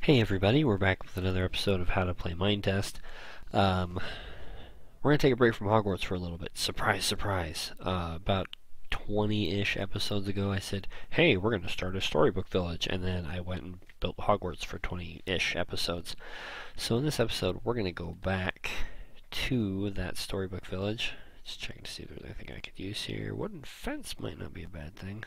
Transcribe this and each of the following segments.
Hey everybody, we're back with another episode of How to Play Minetest. We're going to take a break from Hogwarts for a little bit. Surprise, surprise. About 20-ish episodes ago I said, hey, we're going to start a Storybook village, and then I went and built Hogwarts for 20-ish episodes. So in this episode, we're going to go back to that Storybook village. Just checking to see if there's anything I could use here. Wooden fence might not be a bad thing.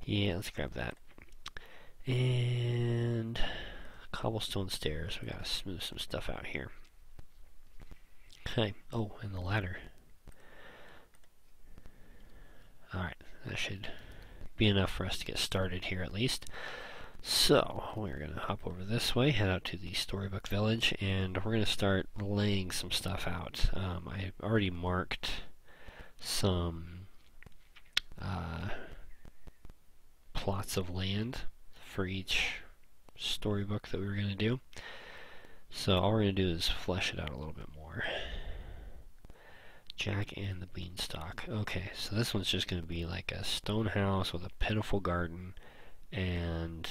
Yeah, let's grab that. And cobblestone stairs. We gotta smooth some stuff out here. Okay. Oh, and the ladder. Alright, that should be enough for us to get started here at least. So, we're gonna hop over this way, head out to the Storybook Village, and we're gonna start laying some stuff out. I already marked some plots of land for each storybook that we were going to do. So all we're going to do is flesh it out a little bit more. Jack and the Beanstalk. Okay, so this one's just going to be like a stone house with a pitiful garden, and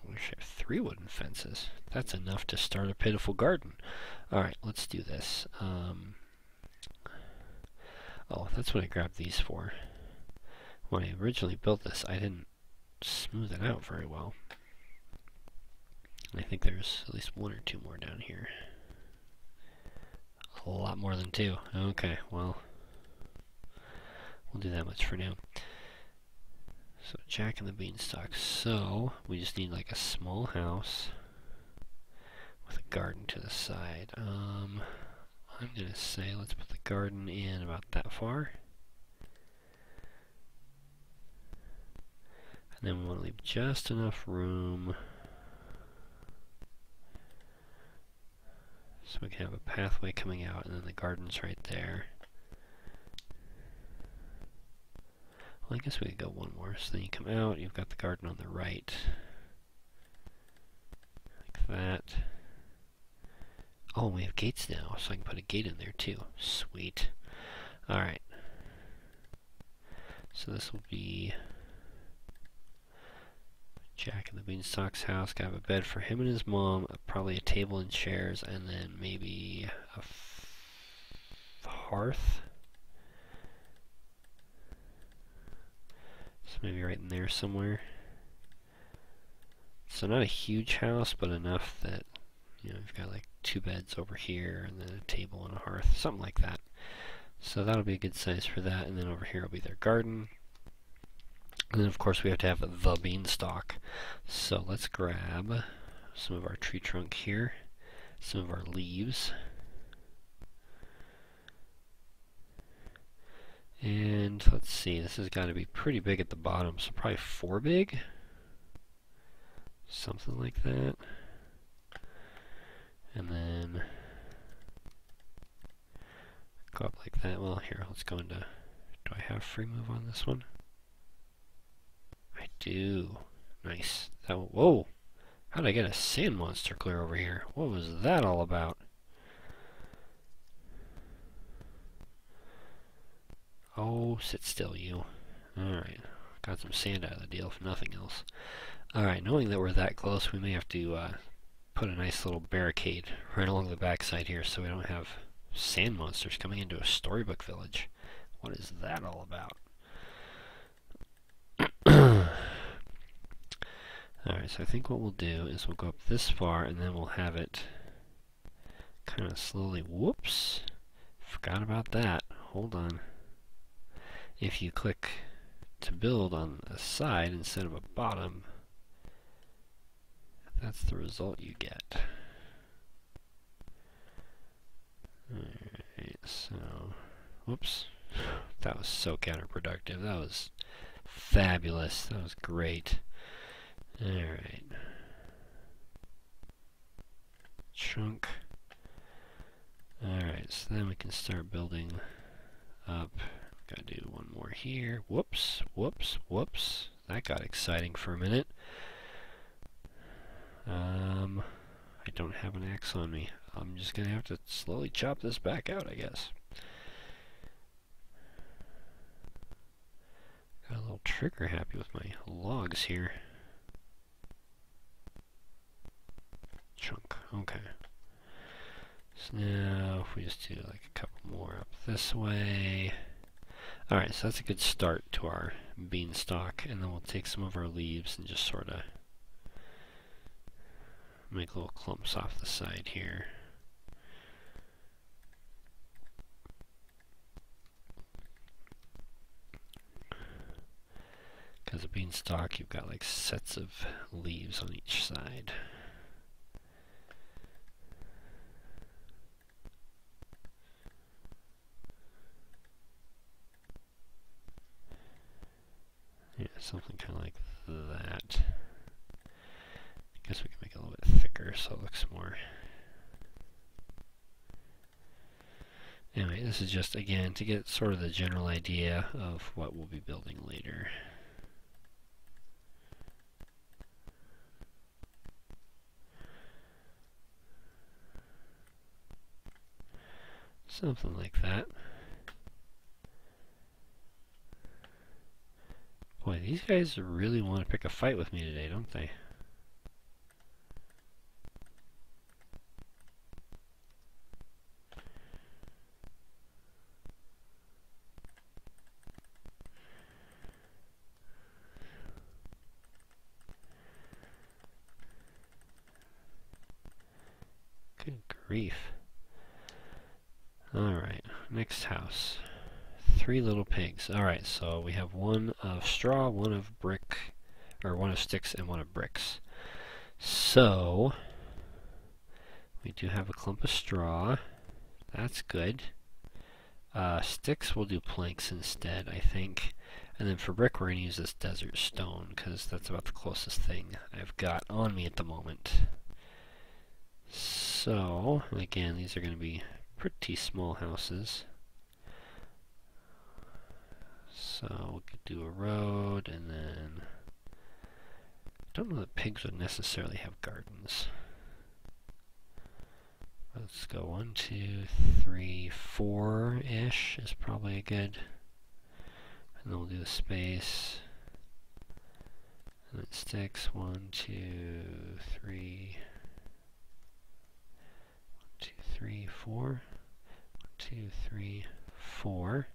we should have 3 wooden fences. That's enough to start a pitiful garden. Alright, let's do this. Oh, that's what I grabbed these for. When I originally built this, I didn't smooth it out very well. I think there's at least 1 or 2 more down here. A lot more than 2. Okay, well, we'll do that much for now. So Jack and the Beanstalk. So we just need like a small house with a garden to the side. I'm gonna say let's put the garden in about that far. And then we want to leave just enough room so we can have a pathway coming out, and then the garden's right there. Well, I guess we could go 1 more. So then you come out, you've got the garden on the right. Like that. Oh, we have gates now, so I can put a gate in there too. Sweet. Alright. So this will be Jack and the Beanstalk's house. Got a bed for him and his mom, probably a table and chairs, and then maybe a hearth. So maybe right in there somewhere. So not a huge house, but enough that, you know, you've got like 2 beds over here, and then a table and a hearth, something like that. So that'll be a good size for that, and then over here will be their garden. And then of course we have to have the Beanstalk. So let's grab some of our tree trunk here, some of our leaves, and let's see, this has got to be pretty big at the bottom, so probably 4 big, something like that. And then go up like that. Well, here, let's go into, do I have free move on this one? I do. Nice. That, whoa! How did I get a sand monster clear over here? What was that all about? Oh, sit still, you. Alright. Got some sand out of the deal, if nothing else. Alright, knowing that we're that close, we may have to put a nice little barricade right along the backside here so we don't have sand monsters coming into a storybook village. What is that all about? Alright, so I think what we'll do is we'll go up this far, and then we'll have it kind of slowly, whoops, forgot about that, hold on. If you click to build on a side instead of a bottom, that's the result you get. Alright, so, whoops, that was so counterproductive. That was fabulous, that was great. Alright. Chunk. Alright, so then we can start building up. Gotta do 1 more here. Whoops, whoops, whoops. That got exciting for a minute. I don't have an axe on me. I'm just gonna have to slowly chop this back out, I guess. Got a little trigger happy with my logs here. Okay. So now if we just do like a couple more up this way. Alright, so that's a good start to our beanstalk, and then we'll take some of our leaves and just sort of make little clumps off the side here. Because a beanstalk, you've got like sets of leaves on each side. Yeah, something kind of like that. I guess we can make it a little bit thicker so it looks more. Anyway, this is just, again, to get sort of the general idea of what we'll be building later. Something like that. Boy, these guys really want to pick a fight with me today, don't they? Good grief. Alright, next house. 3 little pigs. Alright, so we have one of straw, one of brick, or one of sticks, and one of bricks. So, we do have a clump of straw. That's good. Sticks, we'll do planks instead, I think. And then for brick, we're going to use this desert stone, because that's about the closest thing I've got on me at the moment. So, again, these are going to be pretty small houses. So we could do a road, and then I don't know that pigs would necessarily have gardens. Let's go 1, 2, 3, 4-ish is probably a good. And then we'll do the space. And it sticks 1, 2, 3. 1, 2, 3, 4. 1, 2, 3, 4.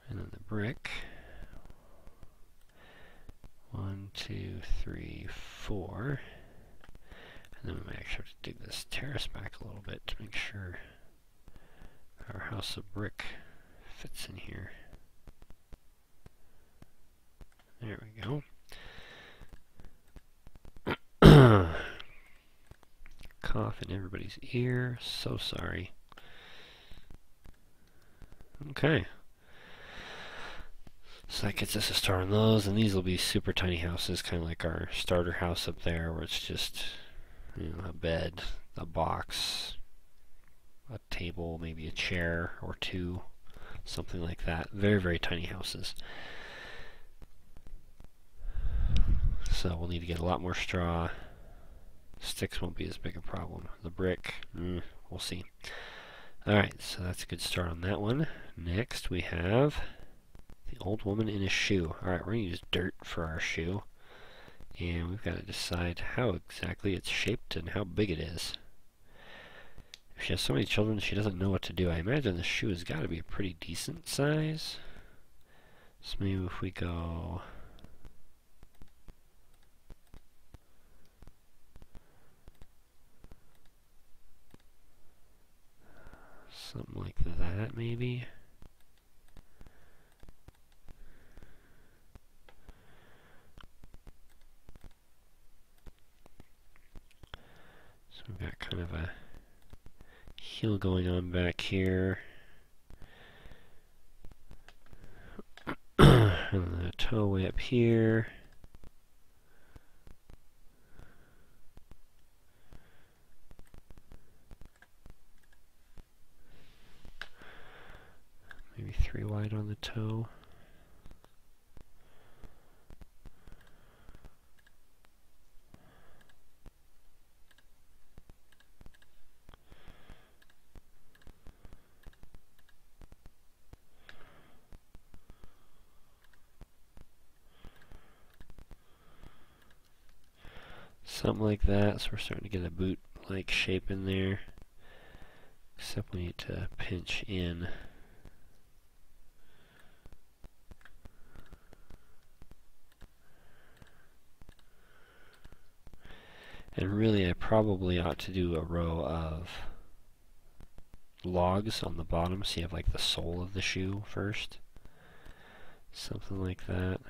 And then the brick. 1, 2, 3, 4. And then we might actually have to dig this terrace back a little bit to make sure our house of brick fits in here. There we go. Cough in everybody's ear. So sorry. Okay. So that gets us a start on those, and these will be super tiny houses, kind of like our starter house up there, where it's just, you know, a bed, a box, a table, maybe a chair or two, something like that. Very, very tiny houses. So we'll need to get a lot more straw. Sticks won't be as big a problem. The brick, we'll see. Alright, so that's a good start on that one. Next we have the old woman in a shoe. Alright, we're going to use dirt for our shoe. And we've got to decide how exactly it's shaped and how big it is. If she has so many children, she doesn't know what to do. I imagine the shoe has got to be a pretty decent size. So maybe if we go... something like that, maybe. So we've got kind of a heel going on back here. And then a toe way up here. Maybe 3 wide on the toe. Something like that, so we're starting to get a boot like shape in there, except we need to pinch in. And really, I probably ought to do a row of logs on the bottom, so you have like the sole of the shoe first. Something like that.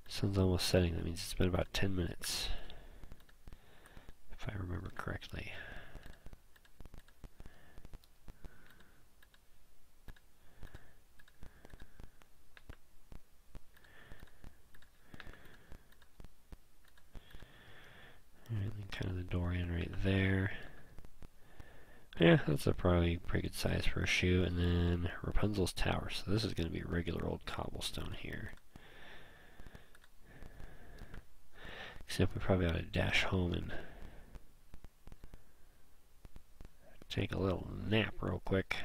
Sun's almost setting. That means it's been about 10 minutes, if I remember correctly. And then kind of the door in right there. Yeah, that's a probably pretty good size for a shoe. And then Rapunzel's tower. So this is going to be regular old cobblestone here. Except we probably ought to dash home and take a little nap real quick.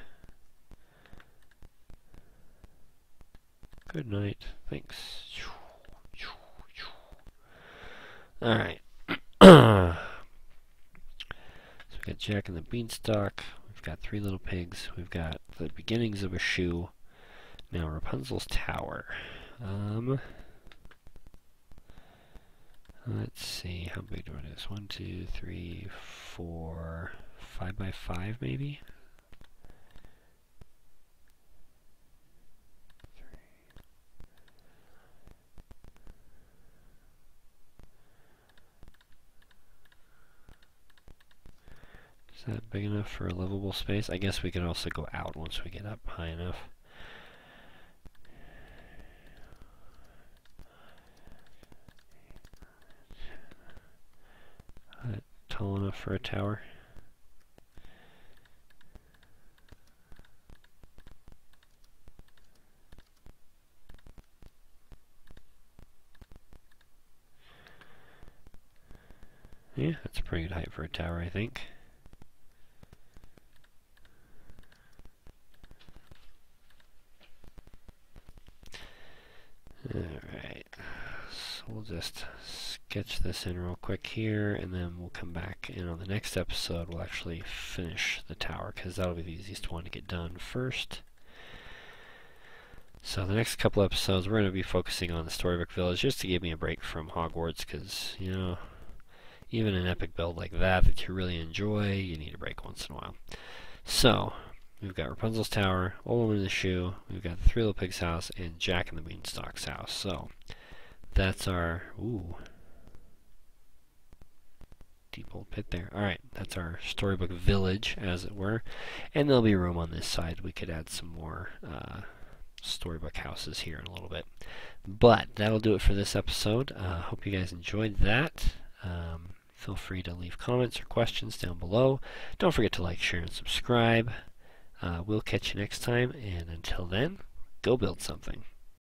Good night. Thanks. Alright. So we've got Jack and the Beanstalk. We've got 3 little pigs. We've got the beginnings of a shoe. Now Rapunzel's tower. Let's see how big it is. 1, 2, 3, 4, 5 by 5 maybe? Is that big enough for a livable space? I guess we could also go out once we get up high enough. Tall enough for a tower? Yeah, that's a pretty good height for a tower, I think. Alright, so we'll just sketch this in real quick here, and then we'll come back and on the next episode we'll actually finish the tower, because that'll be the easiest one to get done first. So the next couple episodes we're going to be focusing on the Storybook Village, just to give me a break from Hogwarts, because, you know, even an epic build like that you really enjoy, you need a break once in a while. So, we've got Rapunzel's tower, Old Woman in the Shoe, we've got the 3 Little Pigs' house, and Jack and the Beanstalk's house. So, that's our, deep old pit there. Alright, that's our Storybook Village, as it were. And there'll be room on this side. We could add some more Storybook houses here in a little bit. But, that'll do it for this episode. Hope you guys enjoyed that. Feel free to leave comments or questions down below. Don't forget to like, share, and subscribe. We'll catch you next time, and until then, go build something.